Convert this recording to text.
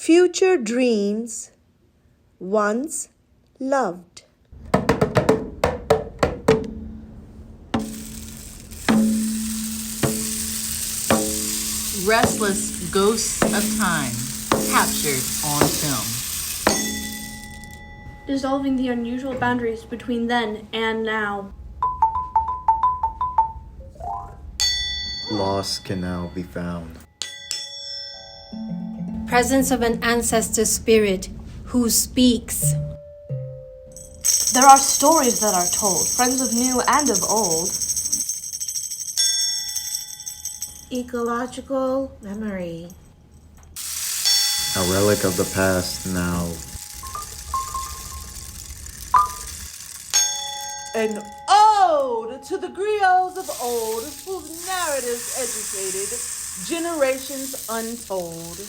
future dreams once loved. Restless ghosts of time captured on film. Dissolving the unusual boundaries between then and now. Lost can now be found. Presence of an ancestor spirit who speaks. There are stories that are told, friends of new and of old. Ecological memory. A relic of the past now. An ode to the griots of old, whose narratives educated generations untold.